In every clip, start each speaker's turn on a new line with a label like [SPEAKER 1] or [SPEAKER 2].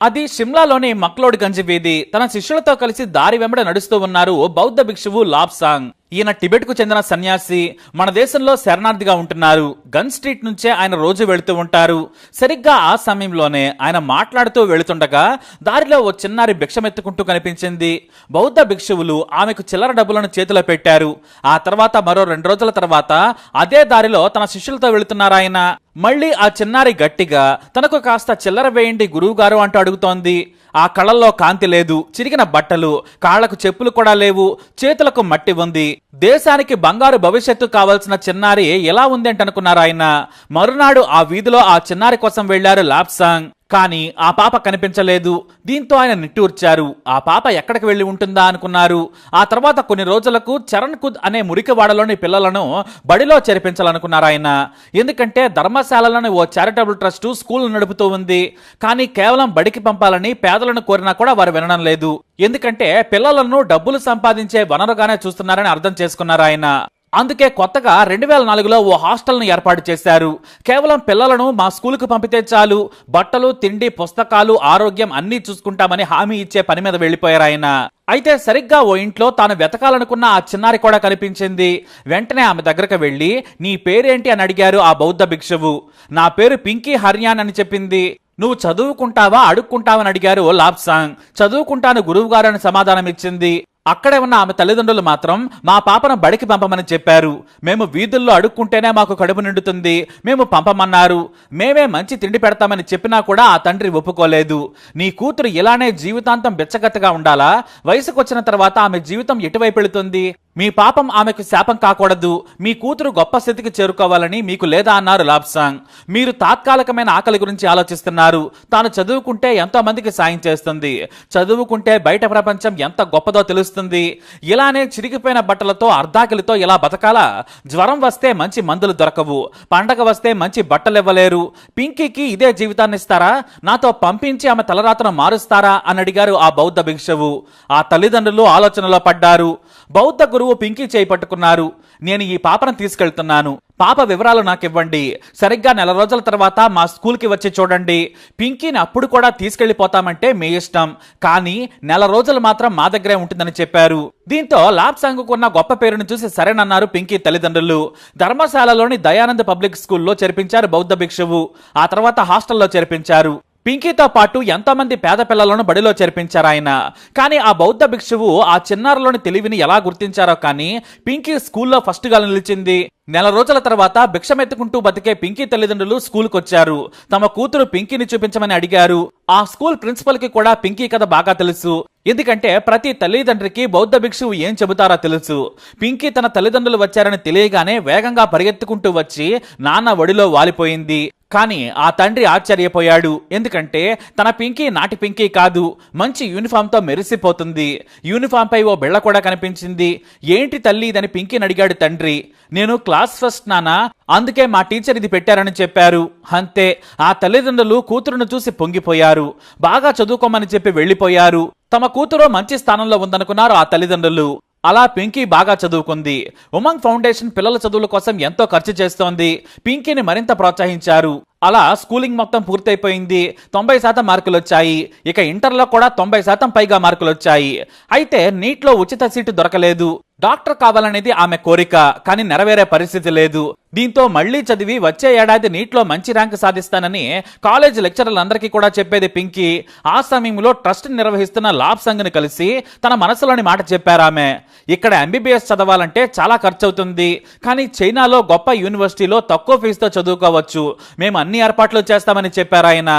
[SPEAKER 1] అది షిమ్లాలోని మక్లోడ్ గంజ్ వీధి. తన శిష్యులతో కలిసి దారి వెంబడి నడుస్తూ ఉన్నారు బౌద్ధ భిక్షువు లాబ్సాంగ్. ఈయన టిబెట్ కు చెందిన సన్యాసి. మన దేశంలో శరణార్థిగా ఉంటున్నారు. గన్ స్ట్రీట్ నుంచే ఆయన రోజు వెళుతూ ఉంటారు. సరిగ్గా ఆ సమయంలోనే ఆయన మాట్లాడుతూ వెళుతుండగా దారిలో ఓ చిన్నారి భిక్షమెత్తుకుంటూ కనిపించింది. బౌద్ధ భిక్షువులు ఆమెకు చిల్లర డబ్బులను చేతిలో పెట్టారు. ఆ తర్వాత మరో 2 రోజుల తర్వాత అదే దారిలో తన శిష్యులతో వెళుతున్నారాయన. మళ్ళీ ఆ చిన్నారి గట్టిగా తనకు కాస్త చిల్లర వేయండి గురువుగారు అంటూ అడుగుతోంది. ఆ కళ్ళల్లో కాంతి లేదు, చిరిగిన బట్టలు, కాళ్లకు చెప్పులు కూడా లేవు, చేతులకు మట్టి ఉంది. దేశానికి బంగారు భవిష్యత్తు కావాల్సిన చిన్నారి ఎలా ఉంది అంటనుకున్నారాయన. మరునాడు ఆ వీధిలో ఆ చిన్నారి కోసం వెళ్లారు లాబ్సాంగ్. కానీ ఆ పాప కనిపించలేదు. దీంతో ఆయన నిట్టూర్చారు. ఆ పాప ఎక్కడికి వెళ్లి ఉంటుందా అనుకున్నారు. ఆ తర్వాత కొన్ని రోజులకు చరణ్ కుద్ అనే మురికివాడలోని పిల్లలను బడిలో చేర్పించాలనుకున్నారు ఆయన. ఎందుకంటే ధర్మశాలలోని ఓ చారిటబుల్ ట్రస్ట్ స్కూల్ నడుపుతూ ఉంది. కానీ కేవలం బడికి పంపాలని పేదలను కోరినా కూడా వారు వినడం లేదు. ఎందుకంటే పిల్లలను డబ్బులు సంపాదించే వనరుగానే చూస్తున్నారని అర్థం చేసుకున్నారు ఆయన. అందుకే కొత్తగా 2004లో ఓ హాస్టల్ను ఏర్పాటు చేశారు. కేవలం పిల్లలను మా స్కూలుకు పంపితే చాలు, బట్టలు, తిండి, పుస్తకాలు, ఆరోగ్యం అన్నీ చూసుకుంటామని హామీ ఇచ్చే పని మీద వెళ్లిపోయారు ఆయన. అయితే సరిగ్గా ఓ ఇంట్లో తాను వెతకాలనుకున్న ఆ చిన్నారి కూడా కనిపించింది. వెంటనే ఆమె దగ్గరకు వెళ్లి నీ పేరేంటి అని అడిగారు ఆ బౌద్ధ భిక్షువు. నా పేరు పింకీ హర్యాన్ అని చెప్పింది. నువ్వు చదువుకుంటావా అడుక్కుంటావని అడిగారు లాబ్సాంగ్. చదువుకుంటాను గురువుగారు అని సమాధానం ఇచ్చింది. అక్కడే ఉన్న ఆమె తల్లిదండ్రులు మాత్రం మా పాపను బడికి పంపమని చెప్పారు. మేము వీధుల్లో అడుక్కుంటేనే మాకు కడుపు నిండుతుంది, మేము పంపమన్నారు. మేమే మంచి తిండి పెడతామని చెప్పినా కూడా ఆ తండ్రి ఒప్పుకోలేదు. నీ కూతురు ఇలానే జీవితాంతం బెచ్చగత్తగా ఉండాలా? వయసుకొచ్చిన తర్వాత ఆమె జీవితం ఎటువైపు వెళుతుంది? మీ పాపం ఆమెకు శాపం కాకూడదు. మీ కూతురు గొప్ప స్థితికి చేరుకోవాలని మీకు లేదా అన్నారు లాబ్సాంగ్. మీరు తాత్కాలికమైన ఆకలి గురించి ఆలోచిస్తున్నారు. తాను చదువుకుంటే ఎంతో మందికి సాయం చేస్తుంది. చదువుకుంటే బయట ప్రపంచం ఎంత గొప్పదో తెలుస్తుంది. ఇలానే చిరిగిపోయిన బట్టలతో అర్ధాకలితో ఇలా బతకాలా? జ్వరం వస్తే మంచి మందులు దొరకవు, పండగ వస్తే మంచి బట్టలు ఇవ్వలేరు. పింకీకి ఇదే జీవితాన్ని ఇస్తారా? నాతో పంపించి ఆమె తలరాతను మారుస్తారా అని అడిగారు ఆ బౌద్ధ భిక్షువు. ఆ తల్లిదండ్రులు ఆలోచనలో పడ్డారు. బౌద్ధ గురువు పింకీ చేయి పట్టుకున్నారు. నేను ఈ పాపను తీసుకెళ్తున్నాను. పాప వివరాలు నాకు ఇవ్వండి. సరిగ్గా 4 రోజుల తర్వాత మా స్కూల్కి వచ్చి చూడండి. పింకీని అప్పుడు కూడా తీసుకెళ్లిపోతామంటే మీ ఇష్టం, కానీ 4 రోజులు మాత్రం మా దగ్గరే ఉంటుందని చెప్పారు. దీంతో లాబ్సాంగ్కు ఉన్న గొప్ప పేరును చూసి సరేనన్నారు పింకీ తల్లిదండ్రులు. ధర్మశాలలోని దయానంద్ పబ్లిక్ స్కూల్లో చేర్పించారు బౌద్ధ భిక్షువు. ఆ తర్వాత హాస్టల్లో చేర్పించారు. పింకీతో పాటు ఎంతో మంది పేద పిల్లలను బడిలో చేర్పించారు ఆయన. కానీ ఆ బౌద్ధ భిక్షువు ఆ చిన్నారులోని తెలివిని ఎలా గుర్తించారో కానీ పింకీ స్కూల్లో ఫస్ట్ గా నిలిచింది. 4 రోజుల తర్వాత భిక్షమెత్తుకుంటూ బతికే పింకీ తల్లిదండ్రులు స్కూల్కి వచ్చారు. తమ కూతురు పింకీని చూపించమని అడిగారు. ఆ స్కూల్ ప్రిన్సిపల్ కి కూడా పింకీ కథ బాగా తెలుసు. ఎందుకంటే ప్రతి తల్లిదండ్రికి బౌద్ధ భిక్షువు ఏం చెబుతారో తెలుసు. పింకీ తన తల్లిదండ్రులు వచ్చారని తెలియగానే వేగంగా పరిగెత్తుకుంటూ వచ్చి నాన్న ఒడిలో వాలిపోయింది. కానీ ఆ తండ్రి ఆశ్చర్యపోయాడు. ఎందుకంటే తన పింకీ నాటి పింకీ కాదు, మంచి యూనిఫామ్ తో మెరిసిపోతుంది. యూనిఫామ్ పై ఓ బిళ్ళ కూడా కనిపించింది. ఏంటి తల్లి ఇదని పింకీని అడిగాడు తండ్రి. నేను క్లాస్ ఫస్ట్ నానా, అందుకే మా టీచర్ ఇది పెట్టారని చెప్పారు. అంతే. ఆ తల్లిదండ్రులు కూతురును చూసి పొంగిపోయారు. బాగా చదువుకోమని చెప్పి వెళ్లిపోయారు. తమ కూతురు మంచి స్థానంలో ఉందనుకున్నారు ఆ తల్లిదండ్రులు. అలా పింకీ బాగా చదువుకుంది. ఉమంగ్ ఫౌండేషన్ పిల్లల చదువుల కోసం ఎంతో ఖర్చు చేస్తోంది. పింకీని మరింత ప్రోత్సహించారు. అలా స్కూలింగ్ మొత్తం పూర్తయిపోయింది. 90% మార్కులు వచ్చాయి. ఇక ఇంటర్లో కూడా 90% పైగా మార్కులు వచ్చాయి. అయితే నీట్లో ఉచిత సీటు దొరకలేదు. డాక్టర్ కావాలనేది ఆమె కోరిక, కానీ నెరవేరే పరిస్థితి లేదు. దీంతో మళ్లీ చదివి వచ్చే ఏడాది నీట్లో మంచి ర్యాంకు సాధిస్తానని కాలేజ్ లెక్చరర్లందరికీ కూడా చెప్పేది పింకీ. ఆ సమయంలో ట్రస్ట్ నిర్వహిస్తున్న లాబ్సాంగ్ ని కలిసి తన మనసులోని మాట చెప్పారామె. ఇక్కడ MBBS చదవాలంటే చాలా ఖర్చు అవుతుంది, కానీ చైనాలో గొప్ప యూనివర్సిటీలో తక్కువ ఫీజుతో చదువుకోవచ్చు. మేము అన్ని ఏర్పాట్లు చేస్తామని చెప్పారాయన.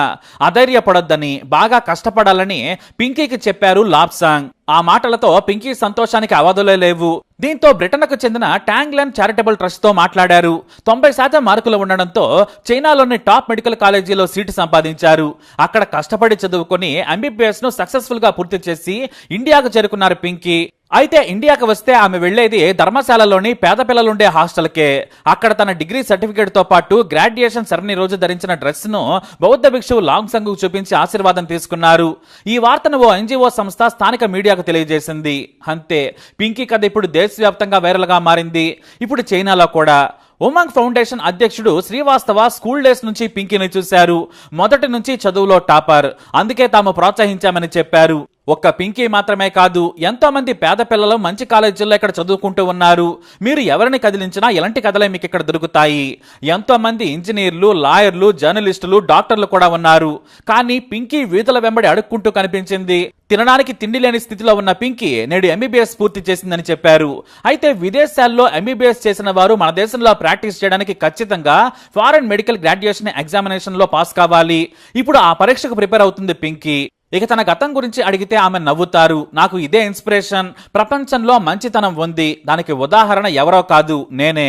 [SPEAKER 1] అధైర్యపడొద్దని, బాగా కష్టపడాలని పింకీకి చెప్పారు లాబ్సాంగ్. ఆ మాటలతో పింకీ సంతోషానికి అవధులే లేవు. దీంతో బ్రిటన్కు చెందిన ట్యాంగ్లెన్ చారిటబుల్ ట్రస్ట్ తో మాట్లాడారు. 90% మార్కులు ఉండడంతో చైనాలోని టాప్ మెడికల్ కాలేజీలో సీటు సంపాదించారు. అక్కడ కష్టపడి చదువుకొని MBBS ను సక్సెస్ఫుల్ గా పూర్తి చేసి ఇండియాకు చేరుకున్నారు పింకీ. అయితే ఇండియాకి వస్తే ఆమె వెళ్లేది ధర్మశాలలోని పేద పిల్లలుండే హాస్టల్కే. అక్కడ తన డిగ్రీ సర్టిఫికేట్ తో పాటు గ్రాడ్యుయేషన్ సెరమనీ రోజు ధరించిన డ్రెస్ ను బౌద్ధ భిక్షువు లాబ్సాంగ్ చూపించి ఆశీర్వాదం తీసుకున్నారు. ఈ వార్తను ఓ NGO సంస్థ స్థానిక మీడియాకు తెలియజేసింది. అంతే. పింకీ కథ ఇప్పుడు దేశవ్యాప్తంగా వైరల్ గా మారింది. ఇప్పుడు చైనాలో కూడా. ఉమంగ్ ఫౌండేషన్ అధ్యక్షుడు శ్రీవాస్తవ స్కూల్ డేస్ నుంచి పింకీని చూశారు. మొదటి నుంచి చదువులో టాపర్, అందుకే తాము ప్రోత్సహించామని చెప్పారు. ఒక్క పింకీ మాత్రమే కాదు, ఎంతో మంది పేద పిల్లలు మంచి కాలేజీల్లో ఇక్కడ చదువుకుంటూ ఉన్నారు. మీరు ఎవరిని కదిలించినా ఇలాంటి కథలే మీకు ఇక్కడ దొరుకుతాయి. ఎంతో మంది ఇంజనీర్లు, లాయర్లు, జర్నలిస్టులు, డాక్టర్లు కూడా ఉన్నారు. కానీ పింకీ వీధుల వెంబడి అడుక్కుంటూ కనిపించింది. తినడానికి తిండి లేని స్థితిలో ఉన్న పింకీ నేడు ఎంబీబీఎస్ పూర్తి చేసిందని చెప్పారు. అయితే విదేశాల్లో ఎంబీబీఎస్ చేసిన వారు మన దేశంలో ప్రాక్టీస్ చేయడానికి ఖచ్చితంగా ఫారెన్ మెడికల్ గ్రాడ్యుయేషన్ ఎగ్జామినేషన్ లో పాస్ కావాలి. ఇప్పుడు ఆ పరీక్షకు ప్రిపేర్ అవుతుంది పింకీ. ఇక తన గతం గురించి అడిగితే ఆమె నవ్వుతారు. నాకు ఇదే ఇన్స్పిరేషన్. ప్రపంచంలో మంచితనం ఉంది, దానికి ఉదాహరణ ఎవరో కాదు, నేనే.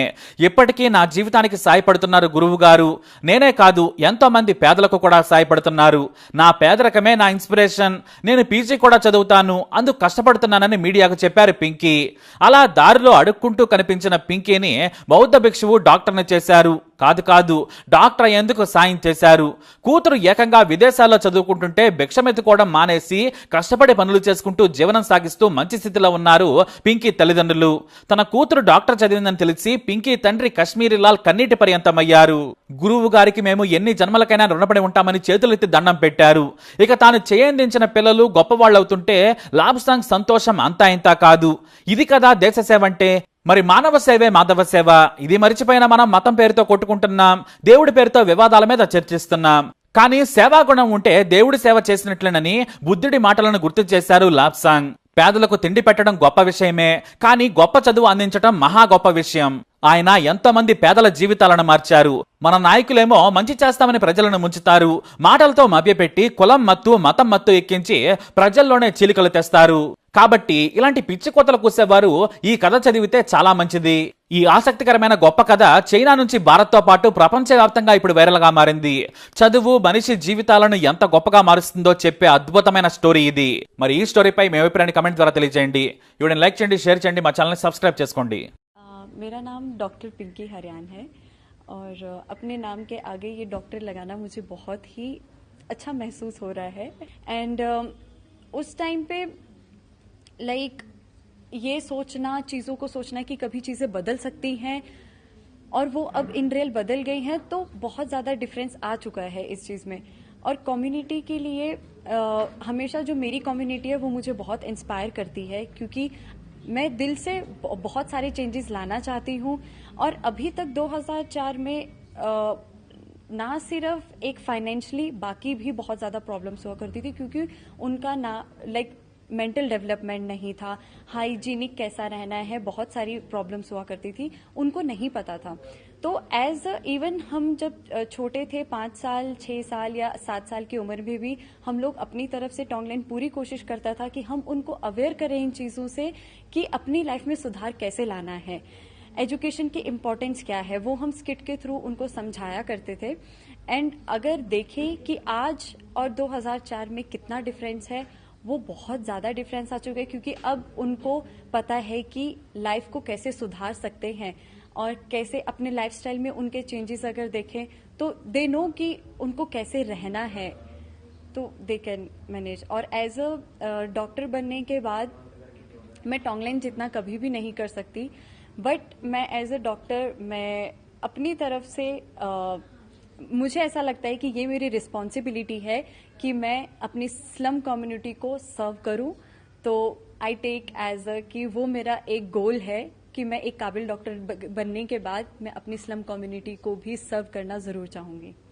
[SPEAKER 1] ఇప్పటికీ నా జీవితానికి సాయపడుతున్నారు గురువు గారు. నేనే కాదు, ఎంతో మంది పేదలకు కూడా సాయపడుతున్నారు. నా పేదరికమే నా ఇన్స్పిరేషన్. నేను పీజీ కూడా చదువుతాను, అందుకు కష్టపడుతున్నానని మీడియాకు చెప్పారు పింకీ. అలా దారిలో అడుక్కుంటూ కనిపించిన పింకీని బౌద్ధ భిక్షువు డాక్టర్ని చేశారు. కాదు, డాక్టర్ అయ్యేందుకు సాయం చేశారు. కూతురు ఏకంగా విదేశాల్లో చదువుకుంటుంటే భిక్షమెత్తుకోవడం మానేసి కష్టపడి పనులు చేసుకుంటూ జీవనం సాగిస్తూ మంచి స్థితిలో ఉన్నారు పింకీ తల్లిదండ్రులు. తన కూతురు డాక్టర్ చదివిందని తెలిసి పింకీ తండ్రి కశ్మీరీ లాల్ కన్నీటి పర్యంతమయ్యారు. గురువు గారికి మేము ఎన్ని జన్మలకైనా రుణపడి ఉంటామని చేతులెత్తి దండం పెట్టారు. ఇక తాను చేయందించిన పిల్లలు గొప్పవాళ్ళవుతుంటే లాబ్సాంగ్ సంతోషం అంతా ఇంతా కాదు. ఇది కదా దేశ సేవ అంటే. మరి మానవ సేవే మాధవ సేవ. ఇది మరిచిపోయిన మనం మతం పేరుతో కొట్టుకుంటున్నాం, దేవుడి పేరుతో వివాదాల మీద చర్చిస్తున్నాం. కానీ సేవాగుణం ఉంటే దేవుడి సేవ చేసినట్లేనని బుద్ధుడి మాటలను గుర్తు చేశారు లాబ్సాంగ్. పేదలకు తిండి పెట్టడం గొప్ప విషయమే, కానీ గొప్ప చదువు అందించడం మహా గొప్ప విషయం. ఆయన ఎంతో మంది పేదల జీవితాలను మార్చారు. మన నాయకులేమో మంచి చేస్తామని ప్రజలను ముంచుతారు. మాటలతో మభ్యపెట్టి కులం మత్తు, మతం మత్తు ఎక్కించి ప్రజల్లోనే చీలికలు తెస్తారు. కాబట్టి ఇలాంటి పిచ్చి కొత్తలు కూసేవారు ఈ కథ చదివితే చాలా మంచిది. ఈ ఆసక్తికరమైన గొప్ప కథ చైనా నుంచి భారత్ తో పాటు ప్రపంచవ్యాప్తంగా ఇప్పుడు వైరల్ గా మారింది. చదువు మనిషి జీవితాలను ఎంత గొప్పగా మారుస్తుందో చెప్పే అద్భుతమైన స్టోరీ ఇది. మరి ఈ స్టోరీపై మీ అభిప్రాయాన్ని కమెంట్ ద్వారా తెలియజేయండి. వీడియోని లైక్ చేయండి, షేర్ చేయండి, మా ఛానల్ని సబ్స్క్రైబ్ చేసుకోండి.
[SPEAKER 2] मेरा नाम डॉक्टर पिंकी हरियान है और अपने नाम के आगे ये डॉक्टर लगाना मुझे बहुत ही अच्छा महसूस हो रहा है. एंड उस टाइम पे लाइक ये सोचना, चीज़ों को सोचना कि कभी चीज़ें बदल सकती हैं और वो अब इन रियल बदल गई हैं, तो बहुत ज़्यादा डिफरेंस आ चुका है इस चीज़ में. और कम्युनिटी के लिए हमेशा जो मेरी कम्युनिटी है वो मुझे बहुत इंस्पायर करती है, क्योंकि मैं दिल से बहुत सारे चेंजेस लाना चाहती हूँ. और अभी तक 2004 में ना सिर्फ एक फाइनेंशियली, बाकी भी बहुत ज़्यादा प्रॉब्लम्स हुआ करती थी, क्योंकि उनका ना लाइक मेंटल डेवलपमेंट नहीं था, हाइजीनिक कैसा रहना है, बहुत सारी प्रॉब्लम्स हुआ करती थी, उनको नहीं पता था. तो एज इवन हम जब छोटे थे, 5 साल 6 साल या 7 साल की उम्र में भी हम लोग अपनी तरफ से टोंगलैंड पूरी कोशिश करता था कि हम उनको अवेयर करें इन चीज़ों से कि अपनी लाइफ में सुधार कैसे लाना है, एजुकेशन की इम्पोर्टेंस क्या है, वो हम स्किट के थ्रू उनको समझाया करते थे. एंड अगर देखें कि आज और 2004 में कितना डिफरेंस है, वो बहुत ज़्यादा डिफरेंस आ चुका है, क्योंकि अब उनको पता है कि लाइफ को कैसे सुधार सकते हैं और कैसे अपने लाइफस्टाइल में उनके चेंजेस अगर देखें तो दे नो कि उनको कैसे रहना है, तो दे कैन मैनेज. और एज अ डॉक्टर बनने के बाद मैं टोंगलैंड जितना कभी भी नहीं कर सकती, बट मैं एज अ डॉक्टर मैं अपनी तरफ से मुझे ऐसा लगता है कि ये मेरी रिस्पॉन्सिबिलिटी है कि मैं अपनी स्लम कम्युनिटी को सर्व करूं. तो आई टेक एज अ कि वो मेरा एक गोल है कि मैं एक काबिल डॉक्टर बनने के बाद मैं अपनी स्लम कम्युनिटी को भी सर्व करना ज़रूर चाहूँगी.